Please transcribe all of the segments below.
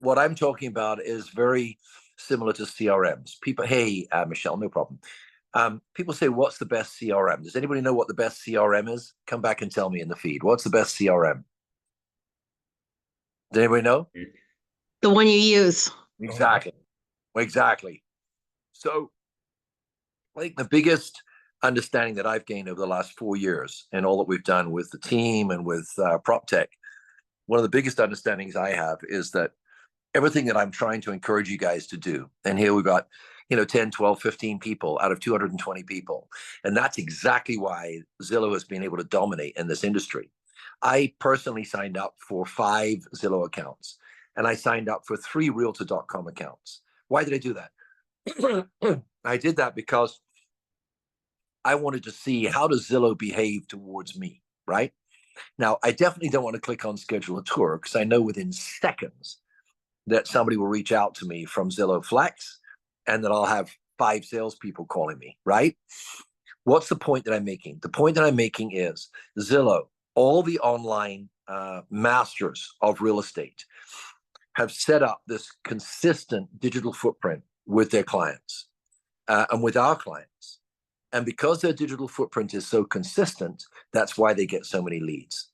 what I'm talking about is very similar to CRMs. People, hey, Michelle, no problem. People say, what's the best CRM? Does anybody know what the best CRM is? Come back and tell me in the feed. What's the best CRM? Does anybody know? The one you use. Exactly. Exactly. So I think the biggest understanding that I've gained over the last 4 years and all that we've done with the team and with PropTech, one of the biggest understandings I have is that everything that I'm trying to encourage you guys to do, and here we've got, 10, 12, 15 people out of 220 people. And that's exactly why Zillow has been able to dominate in this industry. I personally signed up for 5 Zillow accounts, and I signed up for 3 Realtor.com accounts. Why did I do that? I did that because I wanted to see, how does Zillow behave towards me, right? Now, I definitely don't want to click on schedule a tour because I know within seconds that somebody will reach out to me from Zillow Flex and that I'll have 5 salespeople calling me, right? What's the point that I'm making? The point that I'm making is Zillow, all the online masters of real estate have set up this consistent digital footprint with their clients and with our clients. And because their digital footprint is so consistent, that's why they get so many leads.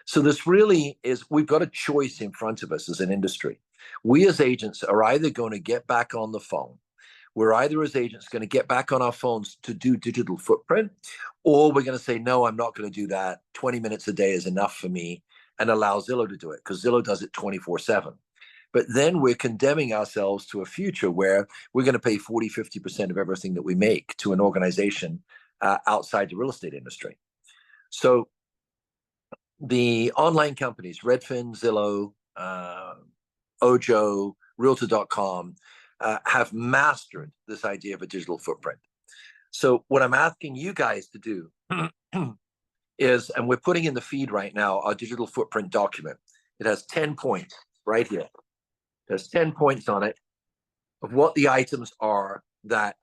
So this really is, we've got a choice in front of us as an industry. We as agents are either going to get back on the phone, we're either as agents going to get back on our phones to do digital footprint, or we're going to say, no, I'm not going to do that. 20 minutes a day is enough for me, and allow Zillow to do it, because Zillow does it 24/7. But then we're condemning ourselves to a future where we're going to pay 40, 50% of everything that we make to an organization outside the real estate industry. So the online companies, Redfin, Zillow, Ojo, Realtor.com, have mastered this idea of a digital footprint. So what I'm asking you guys to do is, and we're putting in the feed right now, our digital footprint document. It has 10 points right here. There's 10 points on it of what the items are that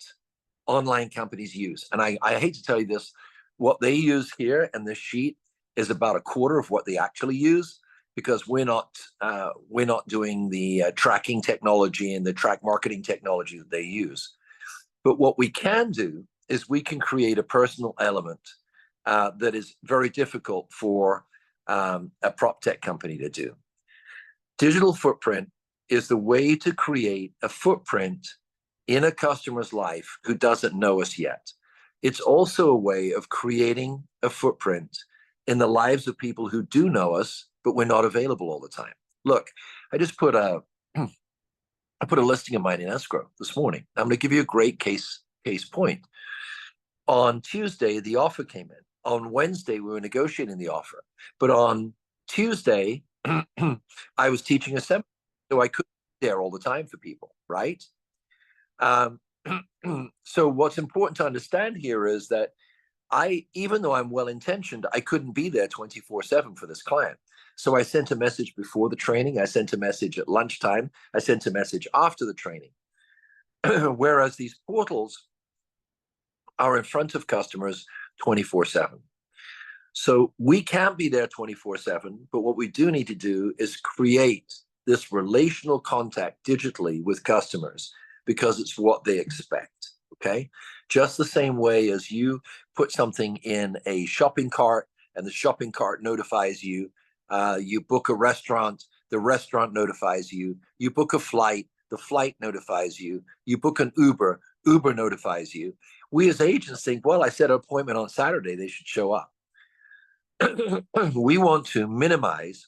online companies use. And I hate to tell you this, what they use here in this sheet is about a quarter of what they actually use, because we're not doing the tracking technology and the track marketing technology that they use. But what we can do is we can create a personal element that is very difficult for a prop tech company to do. Digital footprint is the way to create a footprint in a customer's life who doesn't know us yet. It's also a way of creating a footprint in the lives of people who do know us, but we're not available all the time. Look, I just put a listing of mine in escrow this morning. I'm going to give you a great case point. On Tuesday, the offer came in. On Wednesday, we were negotiating the offer. But on Tuesday, I was teaching a seminar, so I couldn't be there all the time for people, right? So what's important to understand here is that even though I'm well-intentioned, I couldn't be there 24/7 for this client. So I sent a message before the training. I sent a message at lunchtime. I sent a message after the training. Whereas these portals are in front of customers 24/7. So we can't be there 24/7, but what we do need to do is create this relational contact digitally with customers, because it's what they expect, okay? Just the same way as you put something in a shopping cart and the shopping cart notifies you, you book a restaurant, the restaurant notifies you, you book a flight, the flight notifies you, you book an Uber, Uber notifies you. We as agents think, well, I set an appointment on Saturday, they should show up. We want to minimize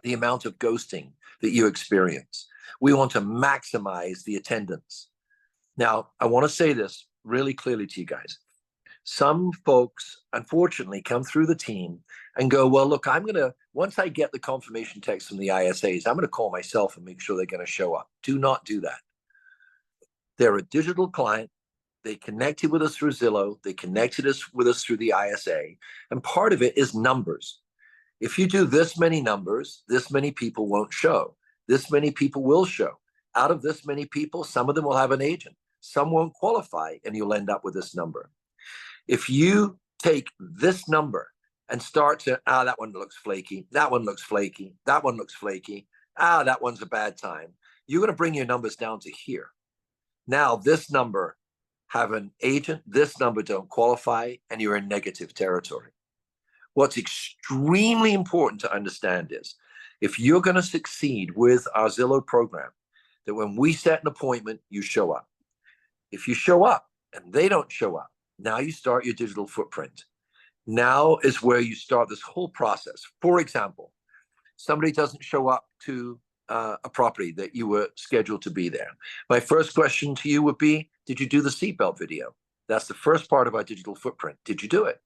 the amount of ghosting that you experience. We want to maximize the attendance. Now, I want to say this really clearly to you guys. Some folks, unfortunately, come through the team and go, well, look, once I get the confirmation text from the ISAs, I'm going to call myself and make sure they're going to show up. Do not do that. They're a digital client. They connected with us through Zillow. They connected with us through the ISA. And part of it is numbers. If you do this many numbers, this many people won't show. This many people will show. Out of this many people, some of them will have an agent. Some won't qualify, and you'll end up with this number. If you take this number and start to, that one looks flaky, that one looks flaky, that one looks flaky, That one's a bad time. You're going to bring your numbers down to here. Now, this number have an agent, this number don't qualify, and you're in negative territory. What's extremely important to understand is if you're going to succeed with our Zillow program, that when we set an appointment, you show up. If you show up and they don't show up, now you start your digital footprint. Now is where you start this whole process. For example, somebody doesn't show up to a property that you were scheduled to be there. My first question to you would be, did you do the seatbelt video? That's the first part of our digital footprint. Did you do it?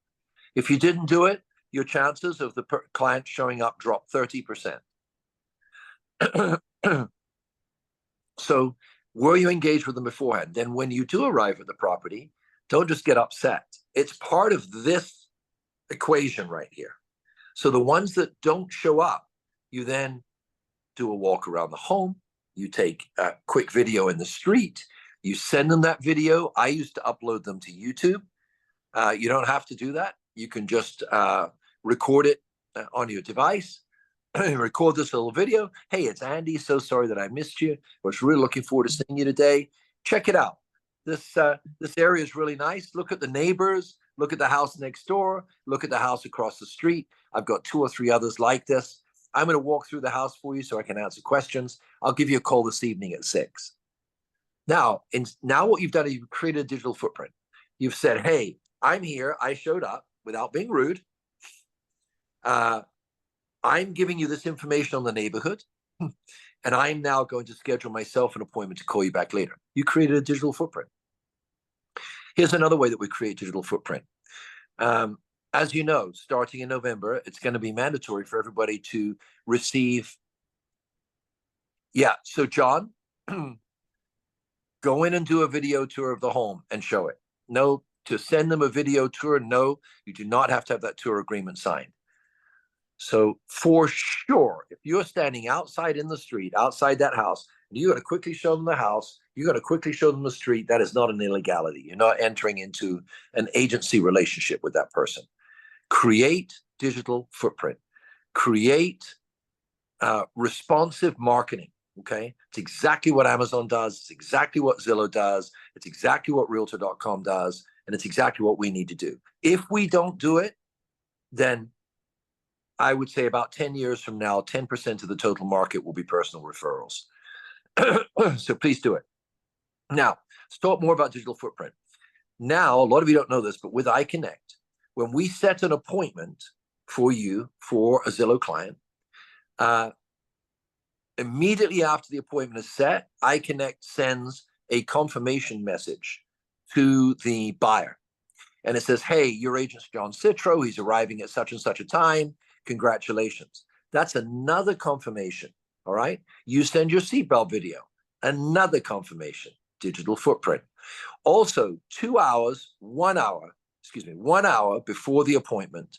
If you didn't do it, your chances of the client showing up drop 30%. So were you engaged with them beforehand? Then when you do arrive at the property, don't just get upset. It's part of this equation right here. So the ones that don't show up, you then do a walk around the home, you take a quick video in the street, you send them that video. I used to upload them to YouTube. You don't have to do that. You can just record it on your device, record this little video. Hey, it's Andy. So sorry that I missed you. I was really looking forward to seeing you today. Check it out. This area is really nice. Look at the neighbors. Look at the house next door. Look at the house across the street. I've got 2 or 3 others like this. I'm going to walk through the house for you so I can answer questions. I'll give you a call this evening at 6. Now what you've done is you've created a digital footprint. You've said, hey, I'm here. I showed up without being rude. I'm giving you this information on the neighborhood, and I'm now going to schedule myself an appointment to call you back later. You created a digital footprint. Here's another way that we create digital footprint. As you know, starting in November, it's going to be mandatory for everybody to receive. Yeah, so John, go in and do a video tour of the home and show it. No, to send them a video tour, no, you do not have to have that tour agreement signed. So for sure, if you're standing outside in the street, outside that house, and you're going to quickly show them the house, you're going to quickly show them the street, that is not an illegality. You're not entering into an agency relationship with that person. Create digital footprint. Create responsive marketing, okay? It's exactly what Amazon does. It's exactly what Zillow does. It's exactly what Realtor.com does. And it's exactly what we need to do. If we don't do it, then I would say about 10 years from now, 10% of the total market will be personal referrals. So please do it. Now, let's talk more about digital footprint. Now, a lot of you don't know this, but with ICONNCT, when we set an appointment for you for a Zillow client, immediately after the appointment is set, ICONNCT sends a confirmation message to the buyer. And it says, hey, your agent's John Citro. He's arriving at such and such a time. Congratulations. That's another confirmation. All right. You send your seatbelt video, another confirmation, digital footprint. Also, 1 hour before the appointment,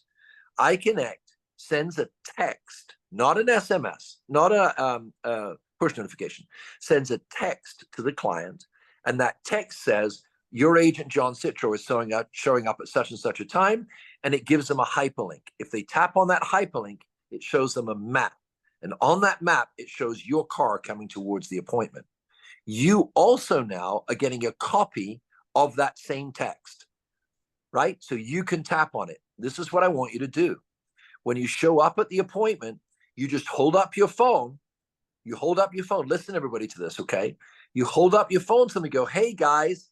ICONNCT sends a text, not an SMS, not a push notification, sends a text to the client. And that text says, your agent, John Citro, is showing up at such and such a time, and it gives them a hyperlink. If they tap on that hyperlink, it shows them a map. And on that map, it shows your car coming towards the appointment. You also now are getting a copy of that same text, right? So you can tap on it. This is what I want you to do. When you show up at the appointment, you just hold up your phone. You hold up your phone. Listen, everybody, to this, okay? You hold up your phone to them and go, hey, guys,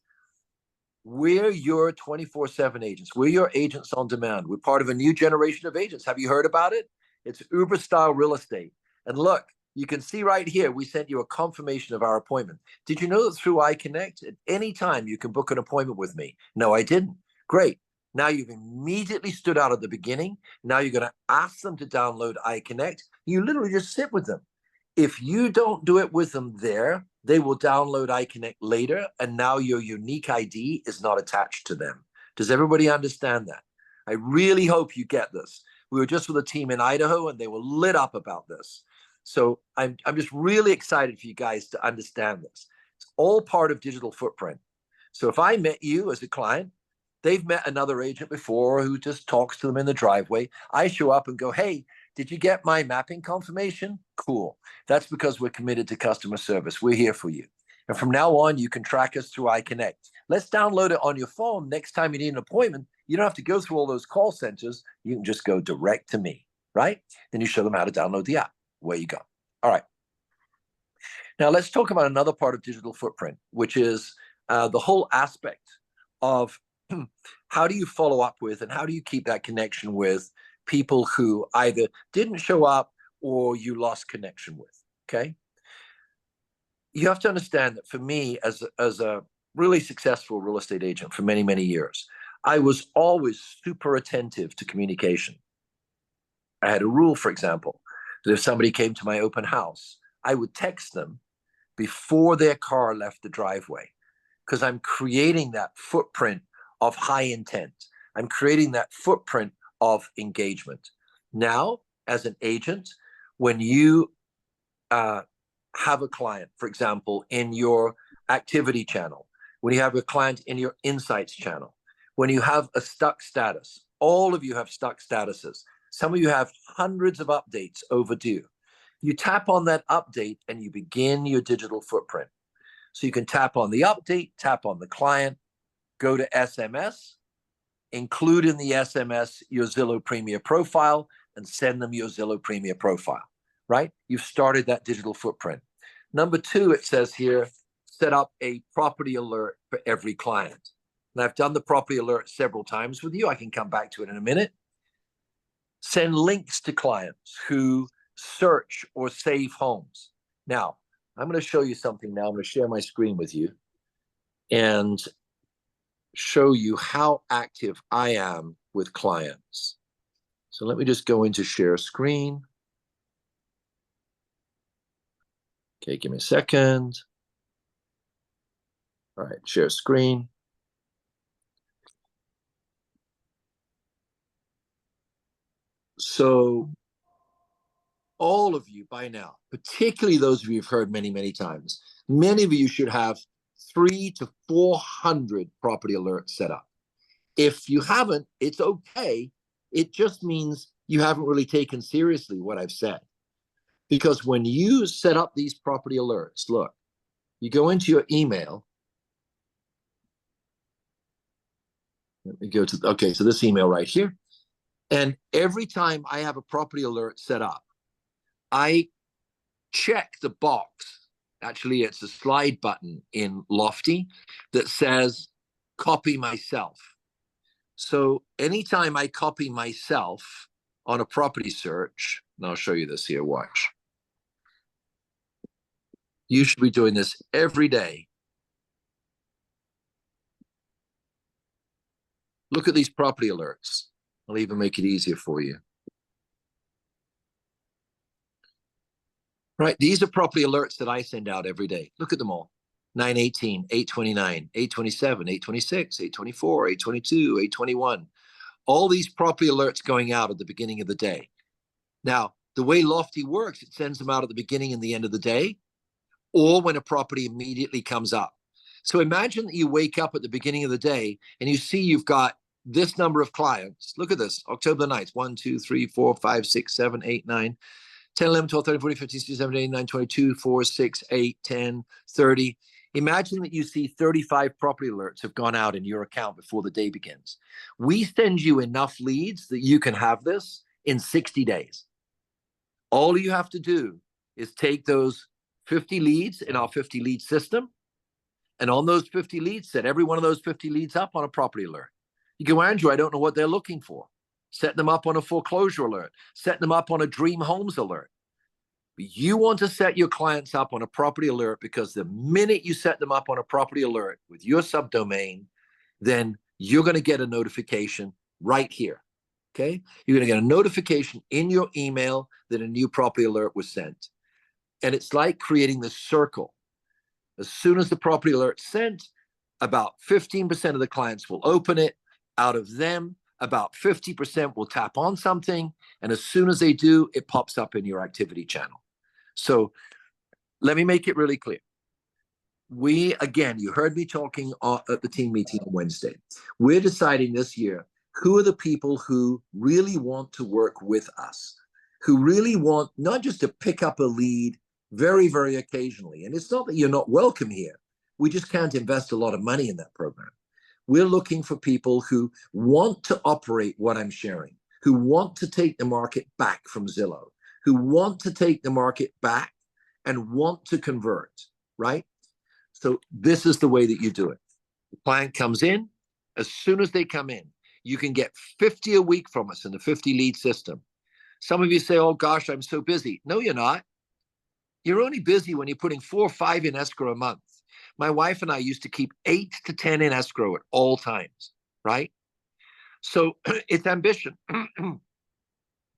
we're your 24/7 agents. We're your agents on demand. We're part of a new generation of agents. Have you heard about it? It's Uber style real estate. And look, you can see right here, we sent you a confirmation of our appointment. Did you know that through ICONNCT, at any time you can book an appointment with me? No, I didn't. Great. Now you've immediately stood out at the beginning. Now you're going to ask them to download ICONNCT. You literally just sit with them. If you don't do it with them there, they will download ICONNCT later, and now your unique ID is not attached to them. Does everybody understand that? I really hope you get this. We were just with a team in Idaho, and they were lit up about this. So I'm just really excited for you guys to understand this. It's all part of digital footprint. So if I met you as a client, they've met another agent before who just talks to them in the driveway. I show up and go, hey, did you get my mapping confirmation? Cool. That's because we're committed to customer service. We're here for you. And from now on, you can track us through ICONNCT. Let's download it on your phone. Next time you need an appointment, you don't have to go through all those call centers. You can just go direct to me, right? Then you show them how to download the app. Away you go. All right. Now let's talk about another part of digital footprint, which is the whole aspect of how do you follow up with and how do you keep that connection with people who either didn't show up or you lost connection with, okay? You have to understand that for me, as a really successful real estate agent for many, many years, I was always super attentive to communication. I had a rule, for example, that if somebody came to my open house, I would text them before their car left the driveway, because I'm creating that footprint of high intent. I'm creating that footprint of engagement. Now, as an agent, when you have a client, for example, in your activity channel, when you have a client in your insights channel, when you have a stuck status, all of you have stuck statuses. Some of you have hundreds of updates overdue. You tap on that update and you begin your digital footprint. So you can tap on the update, tap on the client, go to SMS, include in the SMS your Zillow Premier profile, and send them your Zillow Premier profile, right? You've started that digital footprint. Number two, it says here, set up a property alert for every client. And I've done the property alert several times with you. I can come back to it in a minute. Send links to clients who search or save homes. Now, I'm going to show you something now. I'm going to share my screen with you and show you how active I am with clients. So let me just go into share screen. Okay, give me a second. All right, share screen. So all of you by now, particularly those of you who've heard many, many times, many of you should have 300 to 400 property alerts set up. If you haven't, it's okay. It just means you haven't really taken seriously what I've said. Because when you set up these property alerts, look, you go into your email. Let me go to, okay, so this email right here. And every time I have a property alert set up, I check the box. Actually, it's a slide button in Lofty that says copy myself. So anytime I copy myself on a property search, and I'll show you this here, watch. You should be doing this every day. Look at these property alerts. I'll even make it easier for you. Right, these are property alerts that I send out every day. Look at them all. 918, 829, 827, 826, 824, 822, 821. All these property alerts going out at the beginning of the day. Now, the way Lofty works, it sends them out at the beginning and the end of the day, or when a property immediately comes up. So imagine that you wake up at the beginning of the day and you see you've got this number of clients. Look at this, October the 9th, 1, 2, 3, 4, 5, 6, 7, 8, 9, 10, 11, 12, 13, 14, 15, 16, 17, 18, 19, 22, 4, 6, 8, 10, 30. Imagine that you see 35 property alerts have gone out in your account before the day begins. We send you enough leads that you can have this in 60 days. All you have to do is take those 50 leads in our 50 lead system, and on those 50 leads, set every one of those 50 leads up on a property alert. You go, Andrew, I don't know what they're looking for. Set them up on a foreclosure alert. Set them up on a dream homes alert. But you want to set your clients up on a property alert, because the minute you set them up on a property alert with your subdomain, then you're going to get a notification right here. Okay? You're going to get a notification in your email that a new property alert was sent. And it's like creating this circle. As soon as the property alert's sent, about 15% of the clients will open it. Out of them, about 50% will tap on something. And as soon as they do, it pops up in your activity channel. So let me make it really clear. Again, you heard me talking at the team meeting on Wednesday. We're deciding this year who are the people who really want to work with us. who really want not just to pick up a lead very, very occasionally. And it's not that you're not welcome here. We just can't invest a lot of money in that program. We're looking for people who want to operate what I'm sharing, who want to take the market back from Zillow, who want to take the market back and want to convert, right? So this is the way that you do it. The client comes in. As soon as they come in, you can get 50 a week from us in the 50 lead system. Some of you say, oh gosh, I'm so busy. No, you're not. You're only busy when you're putting 4 or 5 in escrow a month. My wife and I used to keep 8 to 10 in escrow at all times, right? So it's ambition.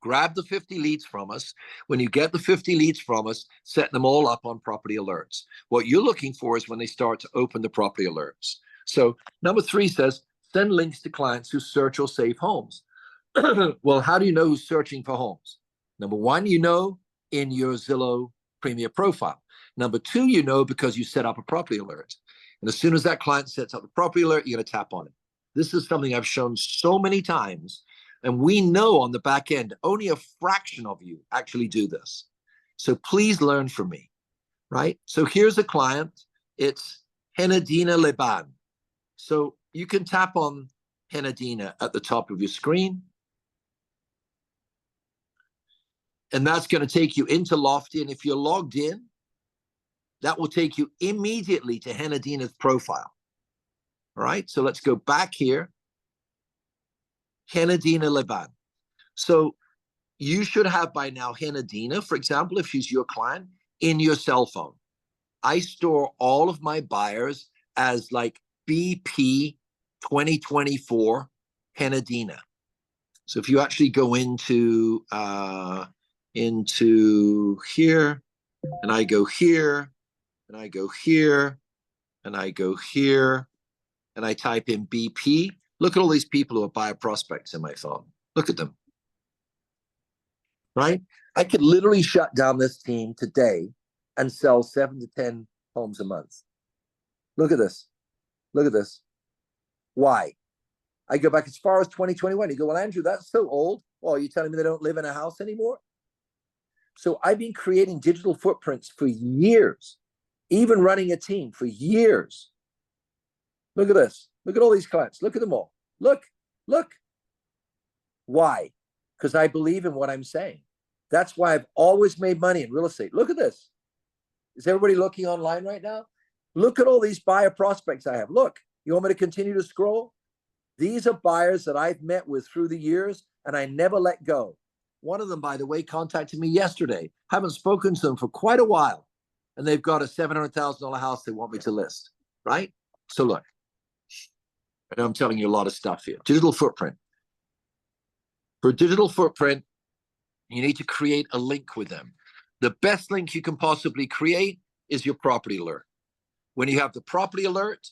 Grab the 50 leads from us. When you get the 50 leads from us, set them all up on property alerts. What you're looking for is when they start to open the property alerts. So number 3 says, send links to clients who search or save homes. Well, how do you know who's searching for homes? Number 1, you know in your Zillow Premier profile. Number 2, you know because you set up a property alert. And as soon as that client sets up the property alert, you're going to tap on it. This is something I've shown so many times. And we know on the back end, only a fraction of you actually do this. So please learn from me, right? So here's a client. It's Henadina Leban. So you can tap on Henadina at the top of your screen. And that's going to take you into Lofty. And if you're logged in, that will take you immediately to Henadina's profile. All right, so let's go back here. Henadina Leban. So you should have by now Henadina, for example, if she's your client, in your cell phone. I store all of my buyers as like BP 2024 Henadina. So if you actually go into here, and I go here, and I go here, and I go here, and I type in BP, look at all these people who are buyer prospects in my phone. Look at them, right? I could literally shut down this team today and sell 7 to 10 homes a month. Look at this. Look at this. Why? I go back as far as 2021. You go, well, Andrew, that's so old. Well, you're telling me they don't live in a house anymore? So I've been creating digital footprints for years, even running a team for years. Look at this. Look at all these clients. Look at them all. Look, look. Why? Because I believe in what I'm saying. That's why I've always made money in real estate. Look at this. Is everybody looking online right now? Look at all these buyer prospects I have. Look, you want me to continue to scroll? These are buyers that I've met with through the years, and I never let go. One of them, by the way, contacted me yesterday. Haven't spoken to them for quite a while, and they've got a $700,000 house they want me to list, right? So look, I know I'm telling you a lot of stuff here. Digital footprint. For a digital footprint, you need to create a link with them. The best link you can possibly create is your property alert. When you have the property alert,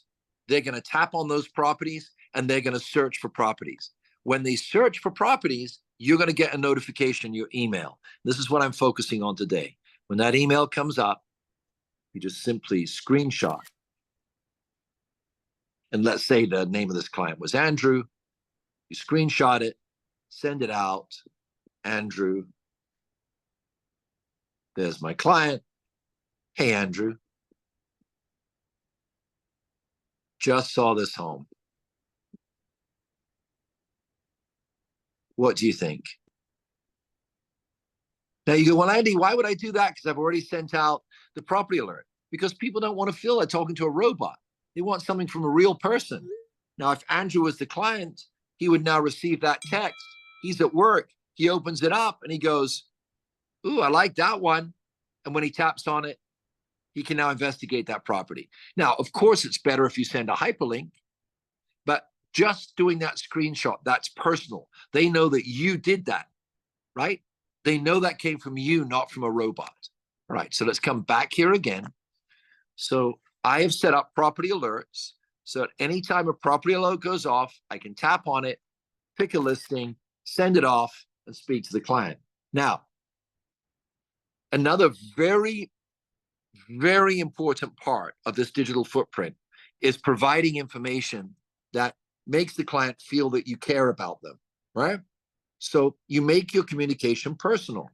they're going to tap on those properties and they're going to search for properties. When they search for properties, you're going to get a notification in your email. This is what I'm focusing on today. When that email comes up, you just simply screenshot. And let's say the name of this client was Andrew. You screenshot it, send it out. Andrew, there's my client. Hey, Andrew. Just saw this home. What do you think? Now you go, well, Andy, why would I do that? Because I've already sent out the property alert. Because people don't want to feel like talking to a robot. They want something from a real person. Now, if Andrew was the client, he would now receive that text. He's at work. He opens it up and he goes, ooh, I like that one. And when he taps on it, he can now investigate that property. Now, of course, it's better if you send a hyperlink, but just doing that screenshot, that's personal. They know that you did that, right? They know that came from you, not from a robot. All right, so let's come back here again. So I have set up property alerts. So at any time a property alert goes off, I can tap on it, pick a listing, send it off, and speak to the client. Now, another very, very important part of this digital footprint is providing information that makes the client feel that you care about them, right? So you make your communication personal.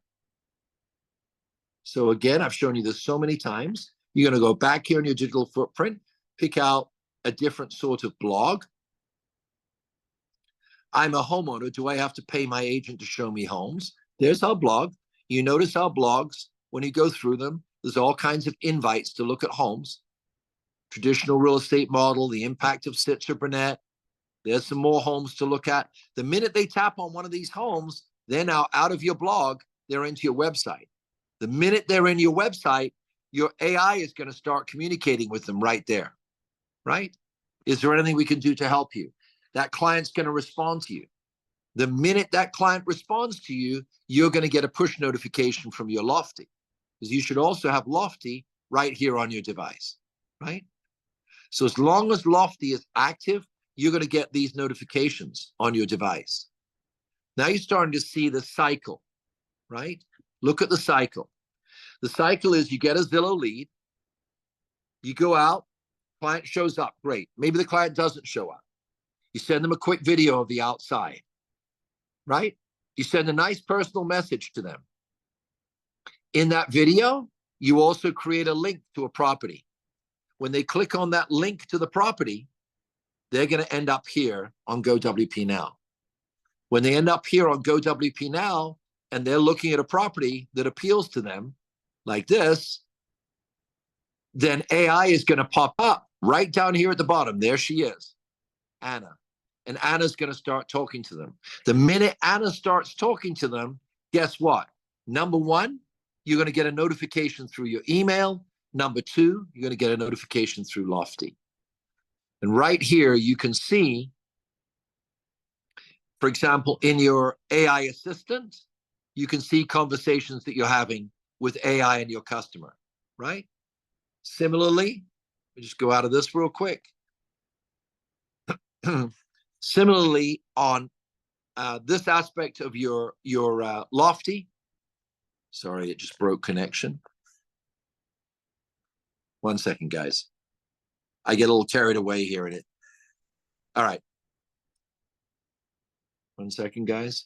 So again, I've shown you this so many times. You're going to go back here in your digital footprint, pick out a different sort of blog. I'm a homeowner. Do I have to pay my agent to show me homes? There's our blog. You notice our blogs, when you go through them, there's all kinds of invites to look at homes. Traditional real estate model, the impact of Sitzer Burnett. There's some more homes to look at. The minute they tap on one of these homes, they're now out of your blog, they're into your website. The minute they're in your website, your AI is going to start communicating with them right there, right? Is there anything we can do to help you? That client's going to respond to you. The minute that client responds to you, you're going to get a push notification from your Lofty, because you should also have Lofty right here on your device, right? So as long as Lofty is active, you're going to get these notifications on your device. Now you're starting to see the cycle, right? Look at the cycle. The cycle is you get a Zillow lead, you go out, client shows up, great. Maybe the client doesn't show up. You send them a quick video of the outside, right? You send a nice personal message to them. In that video, you also create a link to a property. When they click on that link to the property, they're going to end up here on GoWP Now. When they end up here on GoWP Now and they're looking at a property that appeals to them like this, then AI is going to pop up right down here at the bottom. There she is, Anna. And Anna's going to start talking to them. The minute Anna starts talking to them, guess what? Number one, you're going to get a notification through your email. Number two, you're going to get a notification through Lofty. And right here, you can see, for example, in your AI assistant, you can see conversations that you're having with AI and your customer, right? Similarly, let me just go out of this real quick. Similarly, on this aspect of your Lofty, sorry, it just broke connection. 1 second, guys. I get a little carried away here in it. All right. 1 second, guys.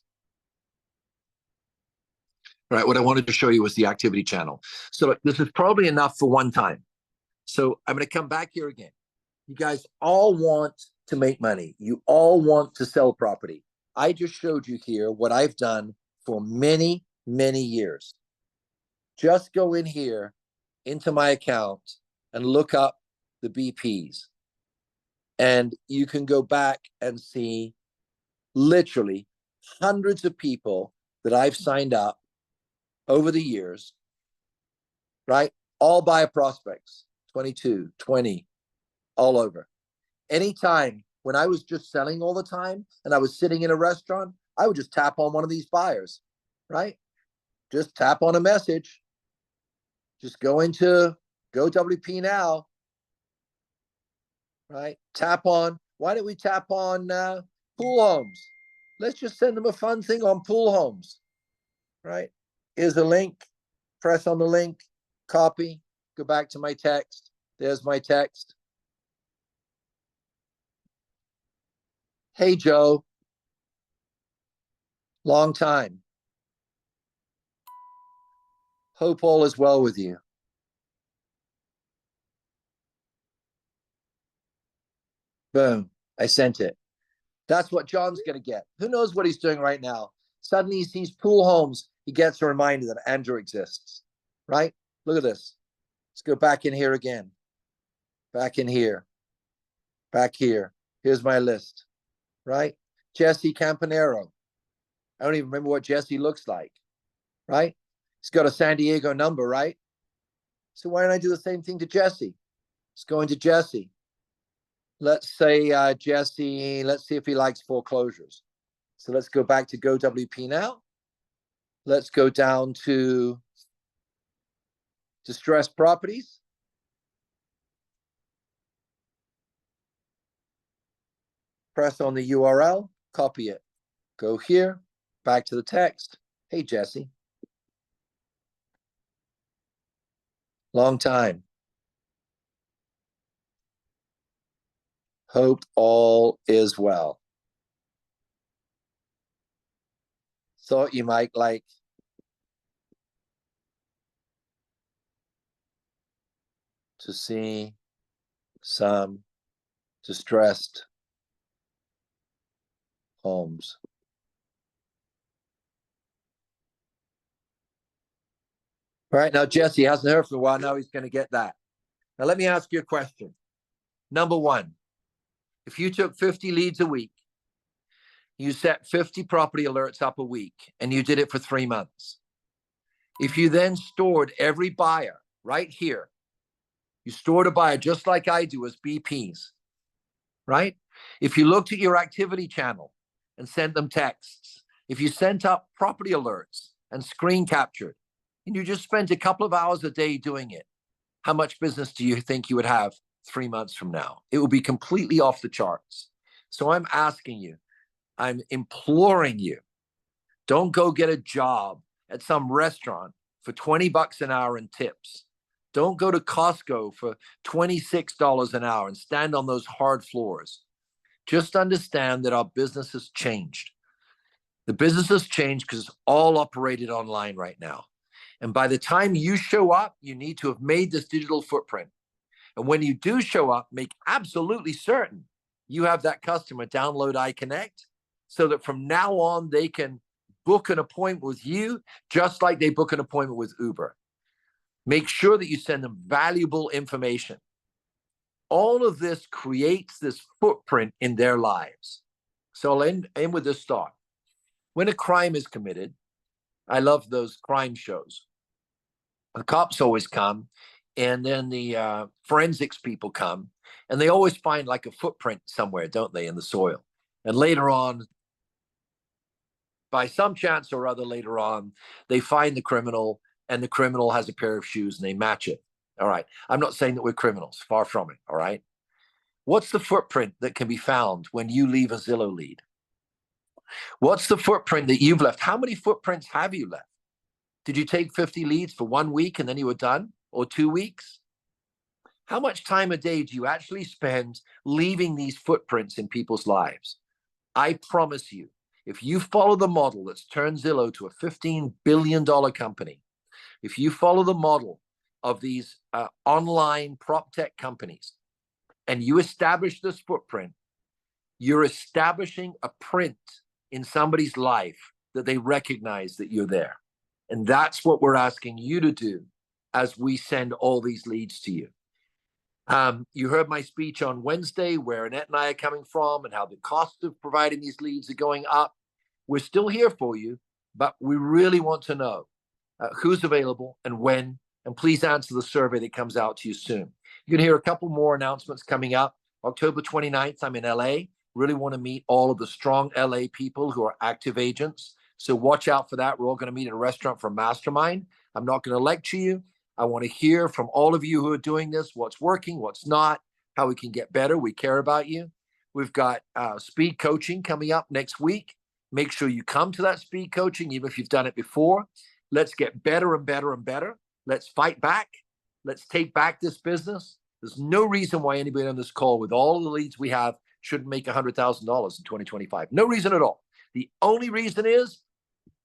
All right, what I wanted to show you was the activity channel. So this is probably enough for one time. So I'm going to come back here again. You guys all want to make money. You all want to sell property. I just showed you here what I've done for many, many years. Just go in here into my account and look up the BPs. And you can go back and see literally hundreds of people that I've signed up over the years, right? All buyer prospects, 22, 20, all over. Anytime when I was just selling all the time and I was sitting in a restaurant, I would just tap on one of these buyers, right? Just tap on a message. Just go into GoWP Now, right? Tap on, why don't we tap on pool homes? Let's just send them a fun thing on pool homes, right? Here's a link. Press on the link, copy, go back to my text. There's my text. Hey, Joe. Long time. Hope all is well with you. Boom. I sent it. That's what John's going to get. Who knows what he's doing right now? Suddenly he sees pool homes. He gets a reminder that Andrew exists, right? Look at this. Let's go back in here again. Back in here. Back here. Here's my list, right? Jesse Campanero. I don't even remember what Jesse looks like, right? He's got a San Diego number, right? So why don't I do the same thing to Jesse? Let's go into Jesse. Let's say Jesse, let's see if he likes foreclosures. So let's go back to GoWP Now. Let's go down to distressed properties. Press on the URL, copy it. Go here, back to the text. Hey, Jesse. Long time. Hope all is well. Thought you might like to see some distressed homes. All right, now Jesse hasn't heard for a while. Now he's going to get that. Now let me ask you a question. Number one, if you took 50 leads a week, you set 50 property alerts up a week, and you did it for 3 months. If you then stored every buyer right here, you stored a buyer just like I do as BPs, right? If you looked at your activity channel and sent them texts, if you sent up property alerts and screen captured, and you just spent a couple of hours a day doing it, how much business do you think you would have 3 months from now? It will be completely off the charts. So I'm asking you, I'm imploring you, don't go get a job at some restaurant for $20 an hour in tips. Don't go to Costco for $26 an hour and stand on those hard floors. Just understand that our business has changed. The business has changed because it's all operated online right now. And by the time you show up, you need to have made this digital footprint. And when you do show up, make absolutely certain you have that customer download ICONNCT so that from now on, they can book an appointment with you just like they book an appointment with Uber. Make sure that you send them valuable information. All of this creates this footprint in their lives. So I'll end with this thought. When a crime is committed, I love those crime shows. The cops always come, and then the forensics people come, and they always find like a footprint somewhere, don't they, in the soil? And later on, by some chance or other later on, they find the criminal, and the criminal has a pair of shoes, and they match it. All right. I'm not saying that we're criminals. Far from it. All right. What's the footprint that can be found when you leave a Zillow lead? What's the footprint that you've left? How many footprints have you left? Did you take 50 leads for 1 week and then you were done? Or 2 weeks? How much time a day do you actually spend leaving these footprints in people's lives? I promise you, if you follow the model that's turned Zillow to a $15 billion company, if you follow the model of these online prop tech companies and you establish this footprint, you're establishing a print in somebody's life that they recognize that you're there. And that's what we're asking you to do as we send all these leads to you. You heard my speech on Wednesday where Annette and I are coming from and how the cost of providing these leads are going up. We're still here for you, but we really want to know who's available and when, and please answer the survey that comes out to you soon. You're going to hear a couple more announcements coming up. October 29th, I'm in LA. Really want to meet all of the strong LA people who are active agents. So watch out for that. We're all going to meet at a restaurant for a mastermind. I'm not going to lecture you. I want to hear from all of you who are doing this, what's working, what's not, how we can get better. We care about you. We've got speed coaching coming up next week. Make sure you come to that speed coaching, even if you've done it before. Let's get better and better and better. Let's fight back. Let's take back this business. There's no reason why anybody on this call with all of the leads we have shouldn't make $100,000 in 2025. No reason at all. The only reason is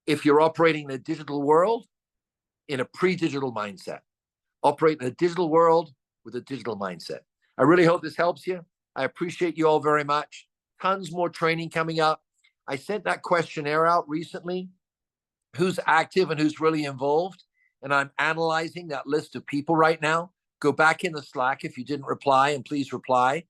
if you're operating in a digital world, in a pre-digital mindset. Operate in a digital world with a digital mindset. I really hope this helps you. I appreciate you all very much. Tons more training coming up. I sent that questionnaire out recently. Who's active and who's really involved? And I'm analyzing that list of people right now. Go back in the Slack if you didn't reply, and please reply.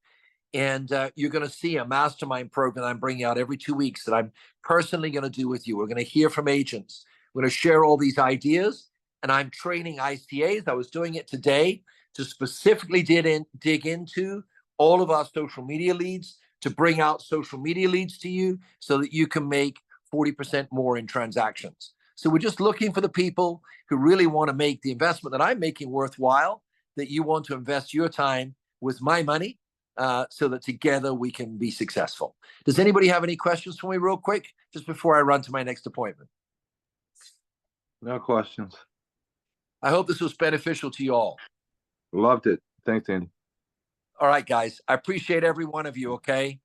And you're going to see a mastermind program I'm bringing out every 2 weeks that I'm personally going to do with you. We're going to hear from agents. We're going to share all these ideas. And I'm training ICAs. I was doing it today to specifically dig into all of our social media leads, to bring out social media leads to you so that you can make 40% more in transactions. So we're just looking for the people who really want to make the investment that I'm making worthwhile, that you want to invest your time with my money so that together we can be successful. Does anybody have any questions for me real quick, just before I run to my next appointment? No questions. I hope this was beneficial to you all. Loved it. Thanks, Andy. All right, guys. I appreciate every one of you, okay?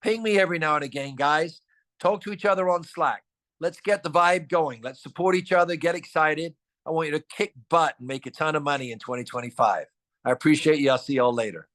Ping me every now and again, guys. Talk to each other on Slack. Let's get the vibe going. Let's support each other, get excited. I want you to kick butt and make a ton of money in 2025. I appreciate you. I'll see y'all later.